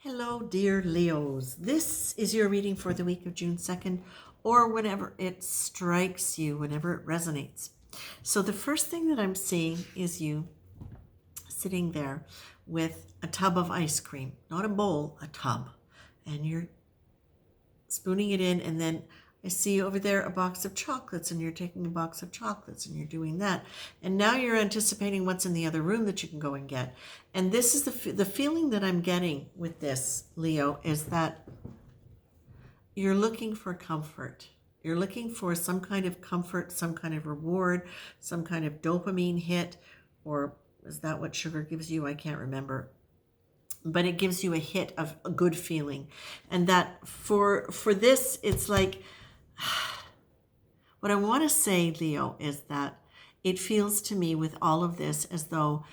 Hello, dear Leos. This is your reading for the week of June 2nd, or whenever it strikes you, whenever it resonates. So, the first thing that I'm seeing is you sitting there with a tub of ice cream, not a bowl, a tub, and you're spooning it in, and then I see over there a box of chocolates, and you're taking a box of chocolates and you're doing that. And now you're anticipating what's in the other room that you can go and get. And this is the feeling that I'm getting with this, Leo, is that you're looking for comfort. You're looking for some kind of comfort, some kind of reward, some kind of dopamine hit, or is that what sugar gives you? I can't remember. But it gives you a hit of a good feeling. And that for this, it's like, what I want to say, Leo, is that it feels to me with all of this as though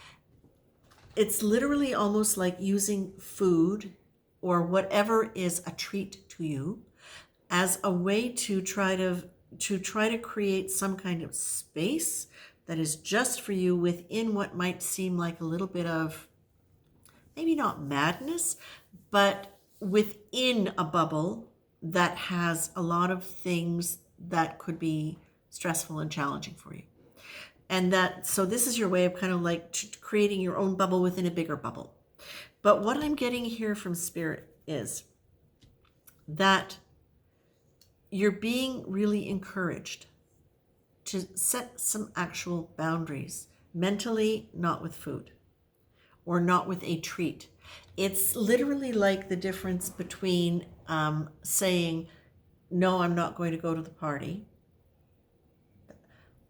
it's literally almost like using food or whatever is a treat to you as a way to try to create some kind of space that is just for you within what might seem like a little bit of maybe not madness, but within a bubble that has a lot of things that could be stressful and challenging for you. And so this is your way of kind of like creating your own bubble within a bigger bubble. But what I'm getting here from Spirit is that you're being really encouraged to set some actual boundaries, mentally, not with food or not with a treat. It's literally like the difference between saying, no, I'm not going to go to the party,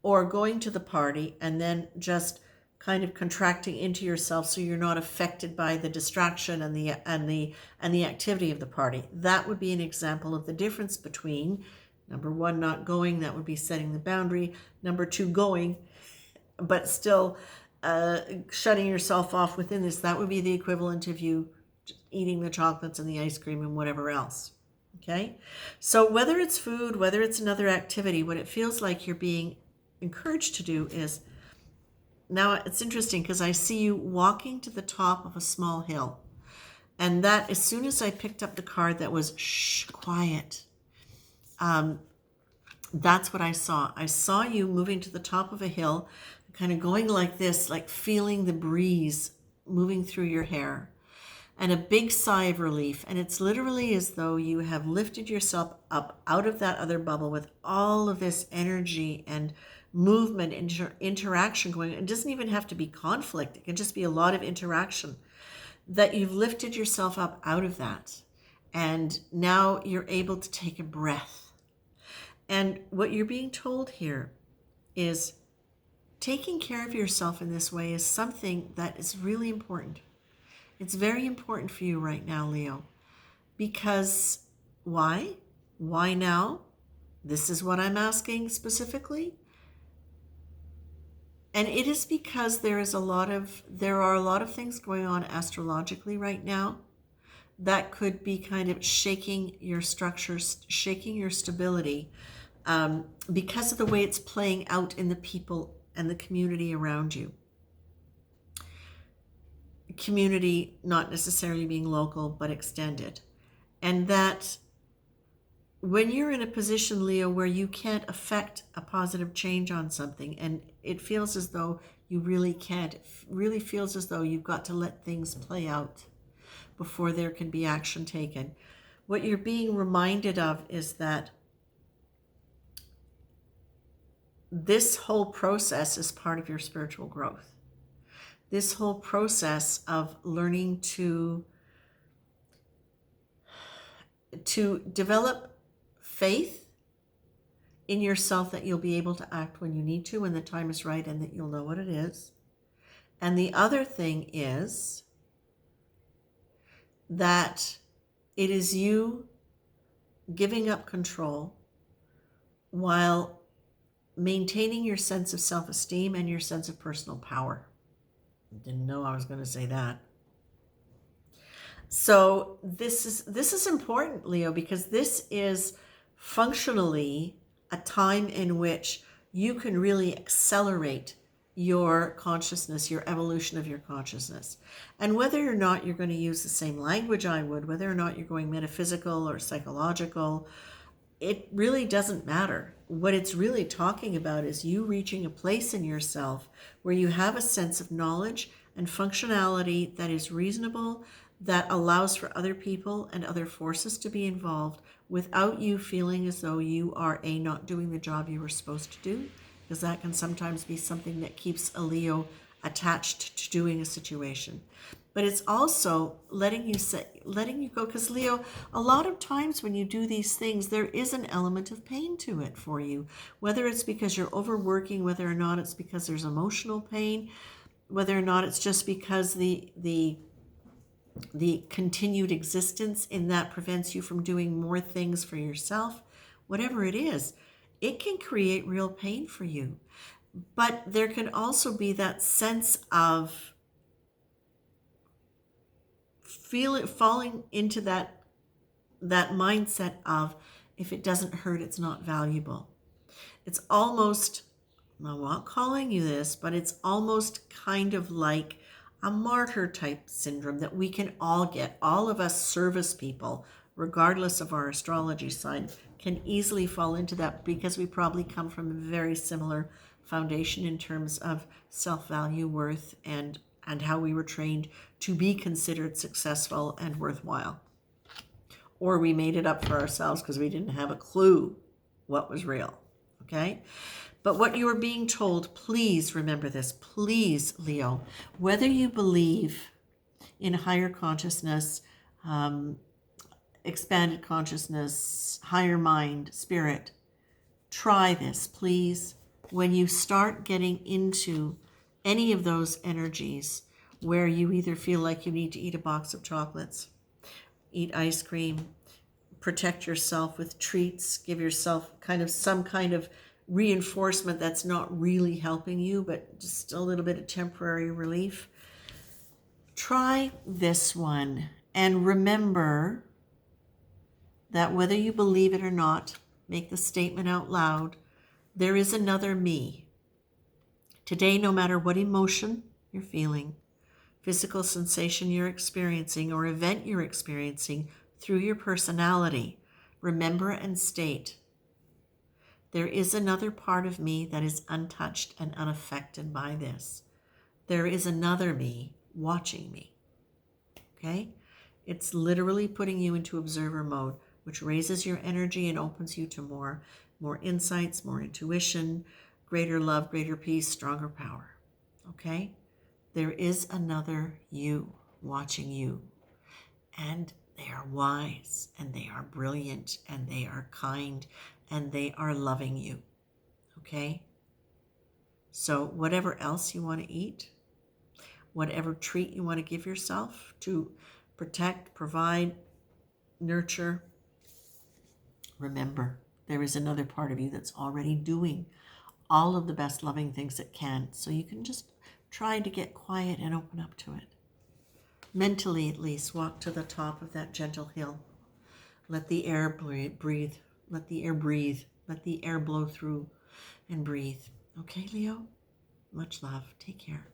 or going to the party and then just kind of contracting into yourself so you're not affected by the distraction and the activity of the party. That would be an example of the difference between number one, not going, that would be setting the boundary. Number two, going, but still shutting yourself off within this. That would be the equivalent of you eating the chocolates and the ice cream and whatever else. Okay? So whether it's food, whether it's another activity, what it feels like you're being encouraged to do is, now it's interesting because I see you walking to the top of a small hill. And that, as soon as I picked up the card that was shh, quiet, that's what I saw. I saw you moving to the top of a hill, kind of going like this, like feeling the breeze moving through your hair, and a big sigh of relief. And it's literally as though you have lifted yourself up out of that other bubble with all of this energy and movement, interaction going. It doesn't even have to be conflict. It can just be a lot of interaction, that you've lifted yourself up out of that. And now you're able to take a breath. And what you're being told here is taking care of yourself in this way is something that is really important. It's very important for you right now, Leo. Because why? Why now? This is what I'm asking specifically. And it is because there are a lot of things going on astrologically right now that could be kind of shaking your structures, shaking your stability, because of the way it's playing out in the people and the community around you. Community not necessarily being local, but extended. And that when you're in a position, Leo, where you can't affect a positive change on something, and it feels as though you really can't, it really feels as though you've got to let things play out before there can be action taken. What you're being reminded of is that this whole process is part of your spiritual growth. This whole process of learning to develop faith in yourself that you'll be able to act when you need to, when the time is right, and that you'll know what it is. And the other thing is that it is you giving up control while maintaining your sense of self-esteem and your sense of personal power. Didn't know I was going to say that. So this is important, Leo, because this is functionally a time in which you can really accelerate your consciousness, your evolution of your consciousness. And whether or not you're going to use the same language I would, whether or not you're going metaphysical or psychological, it really doesn't matter. What it's really talking about is you reaching a place in yourself where you have a sense of knowledge and functionality that is reasonable, that allows for other people and other forces to be involved without you feeling as though you are not doing the job you were supposed to do, because that can sometimes be something that keeps a Leo attached to doing a situation. But it's also letting you go, because Leo, a lot of times when you do these things, there is an element of pain to it for you, whether it's because you're overworking, whether or not it's because there's emotional pain, whether or not it's just because the continued existence in that prevents you from doing more things for yourself. Whatever it is, it can create real pain for you. But there can also be that sense of falling into that mindset of, if it doesn't hurt, it's not valuable. It's almost, I'm not calling you this, but it's almost kind of like a martyr type syndrome that we can all get. All of us service people, regardless of our astrology sign, can easily fall into that, because we probably come from a very similar foundation in terms of self-value, worth, and how we were trained to be considered successful and worthwhile. Or we made it up for ourselves because we didn't have a clue what was real. Okay? But what you are being told, please remember this, please, Leo, whether you believe in higher consciousness, expanded consciousness, higher mind, spirit, try this, please. When you start getting into any of those energies where you either feel like you need to eat a box of chocolates, eat ice cream, protect yourself with treats, give yourself some kind of reinforcement that's not really helping you, but just a little bit of temporary relief, try this one. And remember that whether you believe it or not, make the statement out loud, there is another me. Today, no matter what emotion you're feeling, physical sensation you're experiencing, or event you're experiencing through your personality, remember and state, there is another part of me that is untouched and unaffected by this. There is another me watching me. Okay? It's literally putting you into observer mode, which raises your energy and opens you to more insights, more intuition, greater love, greater peace, stronger power. Okay? There is another you watching you. And they are wise, and they are brilliant, and they are kind, and they are loving you. Okay? So whatever else you want to eat, whatever treat you want to give yourself to protect, provide, nurture, remember, there is another part of you that's already doing all of the best loving things it can. So you can just try to get quiet and open up to it. Mentally, at least, walk to the top of that gentle hill. Let the air breathe. Let the air breathe. Let the air blow through and breathe. Okay, Leo? Much love. Take care.